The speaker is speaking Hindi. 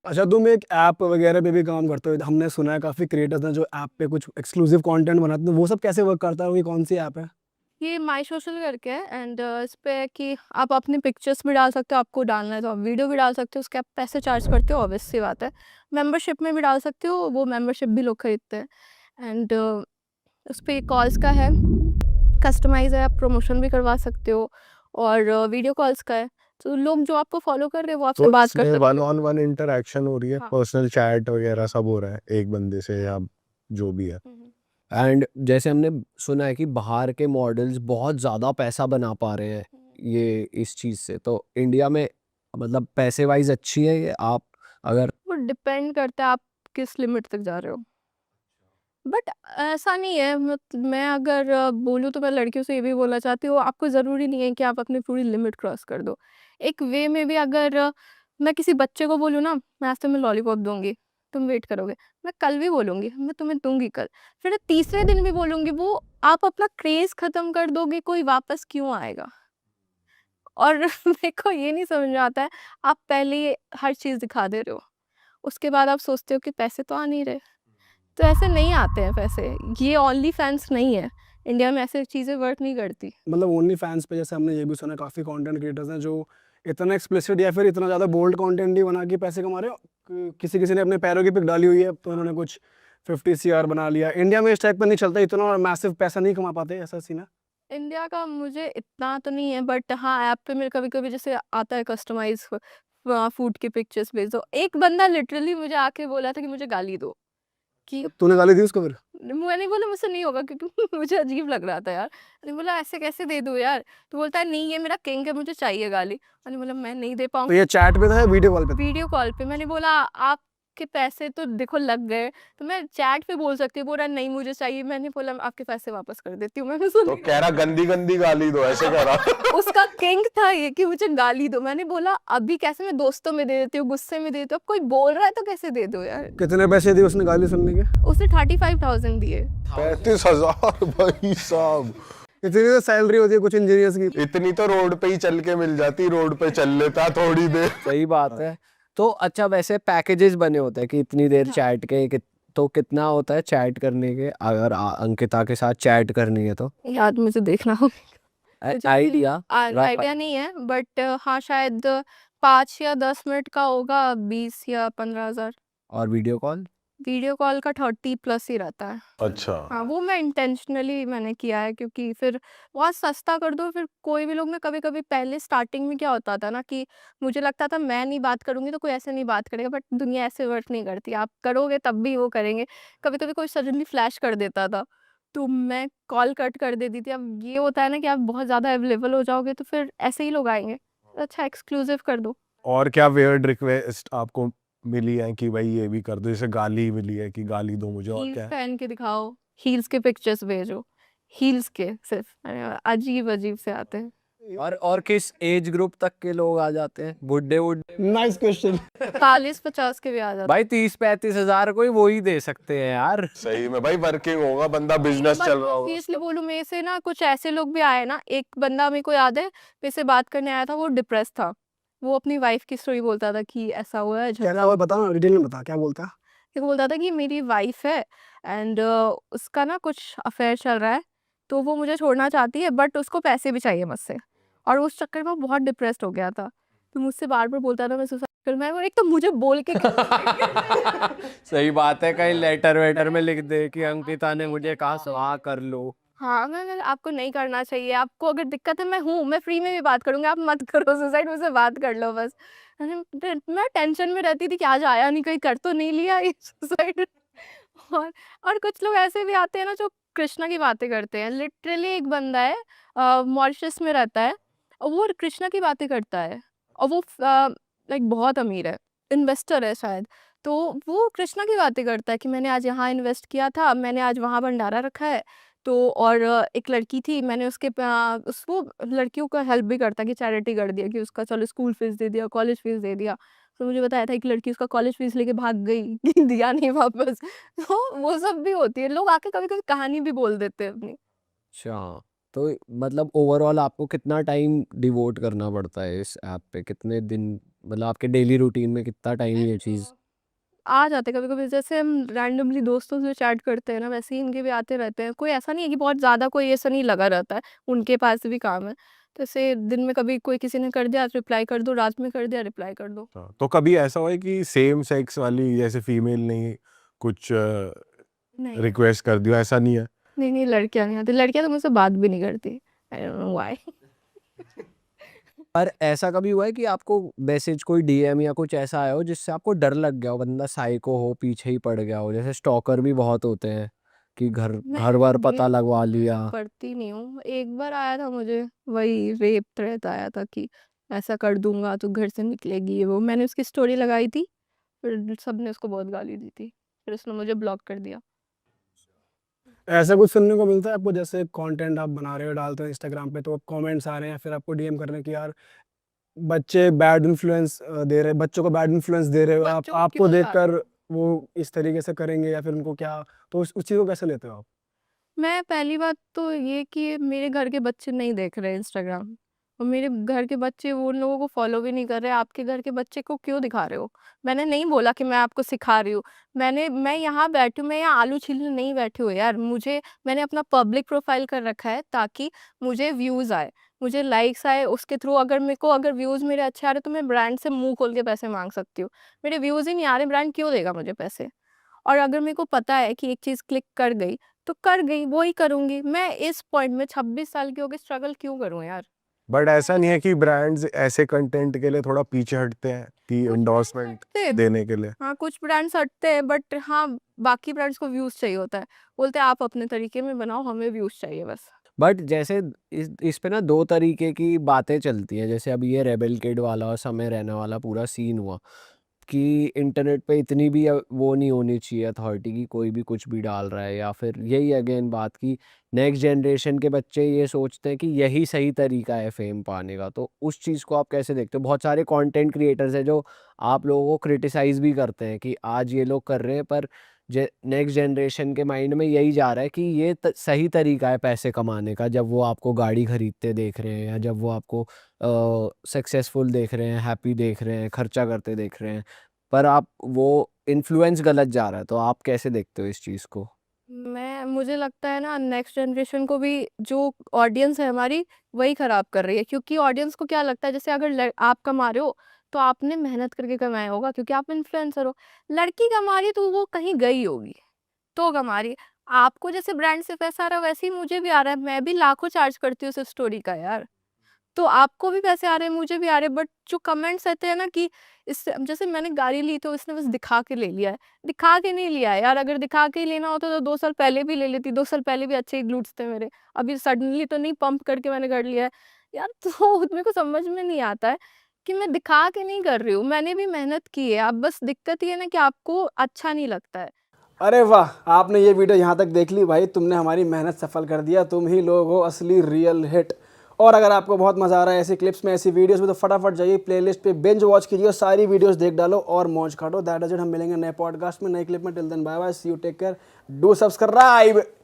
अच्छा, तुम एक ऐप वगैरह पे भी काम करते हो, हमने सुना है काफ़ी क्रिएटर्स हैं जो ऐप पे कुछ एक्सक्लूसिव कंटेंट बनाते हैं, वो सब कैसे वर्क करता है, वो ये कौन सी ऐप है? ये माई सोशल करके है एंड इस पे है कि आप अपनी पिक्चर्स भी डाल सकते हो, आपको डालना है तो आप वीडियो भी डाल सकते हो, उसके आप पैसे चार्ज करते हो, ऑब्वियस सी बात है। मेंबरशिप में भी डाल सकते हो, वो मेंबरशिप भी लोग खरीदते हैं। एंड उस पे कॉल्स का है, कस्टमाइज़ है, आप प्रमोशन भी करवा सकते हो। और वीडियो कॉल्स का है, तो लोग जो आपको फॉलो कर रहे हैं वो आपसे तो बात कर इसमें सकते वन हैं। ऑन वन इंटरेक्शन हो रही है, हाँ। पर्सनल चैट वगैरह सब हो रहा है एक बंदे से या जो भी है। एंड जैसे हमने सुना है कि बाहर के मॉडल्स बहुत ज़्यादा पैसा बना पा रहे हैं ये इस चीज़ से, तो इंडिया में मतलब पैसे वाइज अच्छी है ये, आप अगर वो डिपेंड करता है आप किस लिमिट तक जा रहे हो। बट ऐसा नहीं है, मैं अगर बोलूँ तो मैं लड़कियों से ये भी बोलना चाहती हूँ, आपको ज़रूरी नहीं है कि आप अपनी पूरी लिमिट क्रॉस कर दो। एक वे में भी अगर मैं किसी बच्चे को बोलूँ ना, मैं आज तुम्हें लॉलीपॉप दूँगी, तुम वेट करोगे। मैं कल भी बोलूँगी, मैं तुम्हें दूँगी कल। फिर तीसरे दिन भी बोलूँगी, वो आप अपना क्रेज़ ख़त्म कर दोगे, कोई वापस क्यों आएगा? और मेरे को ये नहीं समझ में आता है, आप पहले हर चीज़ दिखा दे रहे हो, उसके बाद आप सोचते हो कि पैसे तो आ नहीं रहे। तो ऐसे नहीं आते हैं पैसे, ये ओनली फैन्स नहीं है, इंडिया में ऐसी चीज़ें वर्क नहीं करती। मतलब ओनली फैंस पे जैसे हमने ये भी सुना है काफ़ी कंटेंट क्रिएटर्स हैं जो इतना एक्सप्लिसिट या फिर इतना ज़्यादा बोल्ड कंटेंट नहीं बना के पैसे कमा रहे हो। किसी किसी ने अपने पैरों की पिक डाली हुई है तो उन्होंने कुछ 50 CR बना लिया। इंडिया में इस टाइप का नहीं चलता, इतना मैसिव पैसा नहीं कमा पाते, ऐसा सीन है। इंडिया का मुझे इतना तो नहीं है, बट हाँ, ऐप पे मेरे कभी-कभी जैसे आता है कस्टमाइज़ फूड की पिक्चर्स भेज दो। एक बंदा लिटरली मुझे आके बोला था कि मुझे गाली दो, कि तूने गाली दी उसको फिर? मैंने बोला मुझसे नहीं होगा, क्योंकि मुझे अजीब लग रहा था यार। मैंने बोला ऐसे कैसे दे दूँ यार? तो बोलता है नहीं, ये मेरा किंग है, मुझे चाहिए गाली। मैंने बोला मैं नहीं दे तो पाऊँगी। ये चैट पे था या वीडियो कॉल पे था? वीडियो कॉल पे मैंने बोला आपके पैसे तो देखो लग गए, तो मैं चैट पे बोल सकती हूँ। बोल रहा नहीं मुझे चाहिए। मैंने बोला आपके पैसे वापस कर देती हूँ। मैंने तो सुन कह रहा गंदी गंदी गाली दो, ऐसे कह रहा। उसका किंग था ये कि मुझे गाली दो। मैंने बोला अभी कैसे, मैं दोस्तों में दे देती हूँ, गुस्से में दे देती हूँ, अब कोई बोल रहा है तो कैसे दे दो यार। कितने पैसे दिए उसने गाली सुनने के? उसने 35,000 दिए। 35,000 भाई साहब, इतनी तो सैलरी होती है कुछ इंजीनियर्स की। इतनी तो रोड पे ही चल के मिल जाती, रोड पे चल लेता थोड़ी देर। सही बात है। तो अच्छा, वैसे पैकेजेस बने होते हैं कि इतनी देर हाँ। चैट के तो कितना होता है चैट करने के, अगर अंकिता के साथ चैट करनी है तो यार मुझे देखना होगा, मुझे आइडिया आइडिया नहीं है, बट हाँ शायद 5 या 10 मिनट का होगा, 20 या 15,000। और वीडियो कॉल? वीडियो कॉल का 30+ ही रहता है। अच्छा, हाँ, वो मैं इंटेंशनली मैंने किया है, क्योंकि फिर बहुत सस्ता कर दो, फिर कोई भी लोग ना, कभी-कभी पहले स्टार्टिंग में क्या होता था ना कि मुझे लगता था मैं नहीं बात करूँगी तो कोई ऐसे नहीं बात करेगा, बट दुनिया ऐसे वर्क नहीं करती। आप करोगे तब भी वो करेंगे। कभी-कभी कोई सडनली फ्लैश कर देता था, तो मैं कॉल कट कर देती थी। अब ये होता है ना कि आप बहुत ज़्यादा अवेलेबल हो जाओगे तो फिर ऐसे ही लोग आएँगे। अच्छा एक्सक्लूसिव कर दो। और क्या वियर्ड रिक्वेस्ट आपको मिली है कि भाई ये भी कर दो, जैसे गाली मिली है कि गाली दो मुझे, और हील्स क्या है? पहन के दिखाओ, हील्स के पिक्चर्स भेजो, हील्स के सिर्फ। अजीब-अजीब से आते हैं। और किस एज ग्रुप तक के लोग आ जाते हैं, बुड्ढे बुड्ढे? Nice question. 40-50 के भी आ जाते भाई 30-35 हजार कोई वो ही दे सकते हैं यार। सही में भाई, वर्किंग होगा बंदा, बिजनेस हैं। चल बट रहा होगा। सीरियसली बोलूँ, मेरे से ना कुछ ऐसे लोग भी आए ना, एक बंदा मेरे को याद है, मेरे से बात करने आया था, वो डिप्रेस्ड था। वो अपनी वाइफ की स्टोरी बोलता था कि ऐसा हुआ है, क्या झगड़ा हुआ हुआ। बता ना, डिटेल में बता क्या बोलता है। फिर वो बोलता था कि मेरी वाइफ है एंड उसका ना कुछ अफेयर चल रहा है, तो वो मुझे छोड़ना चाहती है, बट उसको पैसे भी चाहिए मुझसे, और उस चक्कर में वो बहुत डिप्रेस्ड हो गया था। तो मुझसे बार-बार बोलता था मैं सुसाइड करूँ। मैं वो एक तो मुझे बोल के सही बात है, कहीं लेटर वेटर में लिख दे कि अंकिता ने मुझे कहा सुहा कर लो। हाँ, मैं आपको नहीं करना चाहिए, आपको अगर दिक्कत है मैं हूँ, मैं फ्री में भी बात करूँगी, आप मत करो सुसाइड, मुझसे बात कर लो बस। मैं टेंशन में रहती थी कि आज आया नहीं, कहीं कर तो नहीं लिया ये सुसाइड। और और कुछ लोग ऐसे भी आते हैं ना जो कृष्णा की बातें करते हैं। लिटरली एक बंदा है, मॉरिशस में रहता है, और वो कृष्णा की बातें करता है, और वो लाइक बहुत अमीर है, इन्वेस्टर है शायद। तो वो कृष्णा की बातें करता है कि मैंने आज यहाँ इन्वेस्ट किया था, मैंने आज वहाँ भंडारा रखा है। तो और एक लड़की थी, मैंने उसको लड़कियों का हेल्प भी करता है कि चैरिटी कर दिया, कि उसका चलो स्कूल फीस दे दिया, कॉलेज फीस दे दिया। तो मुझे बताया था एक लड़की उसका कॉलेज फीस लेके भाग गई कि दिया नहीं वापस। तो वो सब भी होती है, लोग आके कभी-कभी कहानी भी बोल देते हैं अपनी। अच्छा, तो मतलब ओवरऑल आपको कितना टाइम डिवोट करना पड़ता है इस ऐप पे, कितने दिन मतलब आपके डेली रूटीन में कितना टाइम ये चीज़? आ जाते कभी कभी, जैसे हम रैंडमली दोस्तों से चैट करते हैं ना, वैसे ही इनके भी आते रहते हैं। कोई ऐसा नहीं है कि बहुत ज़्यादा कोई ऐसा नहीं लगा रहता है, उनके पास भी काम है। तो ऐसे दिन में कभी कोई किसी ने कर दिया रिप्लाई कर दो, रात में कर दिया रिप्लाई कर दो। हाँ, तो कभी ऐसा हुआ है कि सेम सेक्स वाली जैसे फीमेल ने कुछ नहीं रिक्वेस्ट कर दिया, ऐसा नहीं है? नहीं नहीं, लड़कियां नहीं आती, लड़कियां तो मुझसे बात भी नहीं करती। I don't know why. पर ऐसा कभी हुआ है कि आपको मैसेज कोई डीएम या कुछ ऐसा आया हो जिससे आपको डर लग गया हो, बंदा साइको हो, पीछे ही पड़ गया हो? जैसे स्टॉकर भी बहुत होते हैं कि घर मैं घर वर ये पता लगवा लिया। पढ़ती नहीं हूँ। एक बार आया था मुझे, वही रेप थ्रेट आया था कि ऐसा कर दूंगा तो घर से निकलेगी, ये वो। मैंने उसकी स्टोरी लगाई थी, फिर सबने उसको बहुत गाली दी थी, फिर उसने मुझे ब्लॉक कर दिया। ऐसा कुछ सुनने को मिलता है आपको, जैसे कंटेंट आप बना रहे हो डालते हो इंस्टाग्राम पे, तो कमेंट्स आ रहे हैं फिर आपको डीएम कर रहे हैं कि यार बच्चे बैड इन्फ्लुएंस दे रहे, बच्चों को बैड इन्फ्लुएंस दे रहे हो आप, बच्चों को आपको क्यों ला रहे देखकर हो? वो इस तरीके से करेंगे या फिर उनको क्या, तो उस चीज़ को कैसे लेते हो आप? मैं पहली बात तो ये कि मेरे घर के बच्चे नहीं देख रहे इंस्टाग्राम, और मेरे घर के बच्चे वो उन लोगों को फॉलो भी नहीं कर रहे। आपके घर के बच्चे को क्यों दिखा रहे हो? मैंने नहीं बोला कि मैं आपको सिखा रही हूँ। मैं यहाँ बैठी हूँ, मैं यहाँ आलू छीलने नहीं बैठी हूँ यार। मैंने अपना पब्लिक प्रोफाइल कर रखा है ताकि मुझे व्यूज़ आए, मुझे लाइक्स आए। उसके थ्रू अगर व्यूज़ मेरे अच्छे आ रहे तो मैं ब्रांड से मुँह खोल के पैसे माँग सकती हूँ। मेरे व्यूज़ ही नहीं आ रहे, ब्रांड क्यों देगा मुझे पैसे? और अगर मेरे को पता है कि एक चीज़ क्लिक कर गई, तो कर गई, वो ही करूँगी। मैं इस पॉइंट में 26 साल की हो के स्ट्रगल क्यों करूँ यार? बट ऐसा नहीं है कि ब्रांड्स ऐसे कंटेंट के लिए थोड़ा पीछे हटते हैं कि कुछ ब्रांड्स एंडोर्समेंट हटते हैं। देने के लिए? हाँ, कुछ ब्रांड्स हटते हैं, बट हाँ, बाकी ब्रांड्स को व्यूज़ चाहिए होता है। बोलते हैं आप अपने तरीके में बनाओ, हमें व्यूज़ चाहिए बस। बट जैसे इस पे ना दो तरीके की बातें चलती हैं। जैसे अभी ये रेबेल किड वाला और समय रैना वाला पूरा सीन हुआ कि इंटरनेट पे इतनी भी वो नहीं होनी चाहिए अथॉरिटी की, कोई भी कुछ भी डाल रहा है। या फिर यही अगेन बात की नेक्स्ट जनरेशन के बच्चे ये सोचते हैं कि यही सही तरीका है फेम पाने का। तो उस चीज़ को आप कैसे देखते हो? बहुत सारे कंटेंट क्रिएटर्स हैं जो आप लोगों को क्रिटिसाइज़ भी करते हैं कि आज ये लोग कर रहे हैं, पर नेक्स्ट जनरेशन के माइंड में यही जा रहा है कि ये सही तरीका है पैसे कमाने का। जब वो आपको गाड़ी खरीदते देख रहे हैं या जब वो आपको सक्सेसफुल देख रहे हैं, हैप्पी देख रहे हैं, खर्चा करते देख रहे हैं, पर आप वो इन्फ्लुएंस गलत जा रहा है। तो आप कैसे देखते हो इस चीज़ को? मुझे लगता है ना, नेक्स्ट जनरेशन को भी जो ऑडियंस है हमारी, वही खराब कर रही है। क्योंकि ऑडियंस को क्या लगता है, जैसे अगर आप कमा रहे हो तो आपने मेहनत करके कमाया होगा क्योंकि आप इन्फ्लुएंसर हो। लड़की कमा रही है तो वो कहीं गई होगी तो कमा रही है। आपको जैसे ब्रांड से पैसा आ रहा है वैसे ही मुझे भी आ रहा है। मैं भी लाखों चार्ज करती हूँ उस स्टोरी का यार। तो आपको भी पैसे आ रहे हैं, मुझे भी आ रहे हैं। बट जो कमेंट्स रहते हैं ना कि इससे, जैसे मैंने गाड़ी ली तो इसने बस दिखा के ले लिया है। दिखा के नहीं लिया है यार। अगर दिखा के ही लेना होता तो 2 साल पहले भी ले लेती। 2 साल पहले भी अच्छे ही ग्लूट्स थे मेरे। अभी सडनली तो नहीं पंप करके मैंने कर लिया है। यार तो मेरे को समझ में नहीं आता है कि मैं दिखा के नहीं कर रही हूँ। मैंने भी मेहनत की है। अब बस दिक्कत ये है ना कि आपको अच्छा नहीं लगता है। अरे वाह, आपने ये वीडियो यहाँ तक देख ली भाई, तुमने हमारी मेहनत सफल कर दिया। तुम ही लोग हो असली रियल हिट। और अगर आपको बहुत मज़ा आ रहा है ऐसी क्लिप्स में, ऐसी वीडियोस में, तो फटाफट जाइए प्लेलिस्ट पे बिंज वॉच कीजिए और सारी वीडियोस देख डालो और मौज काटो। That is it. हम मिलेंगे नए पॉडकास्ट में, नए क्लिप में। Till then bye bye, see you, take care, do subscribe.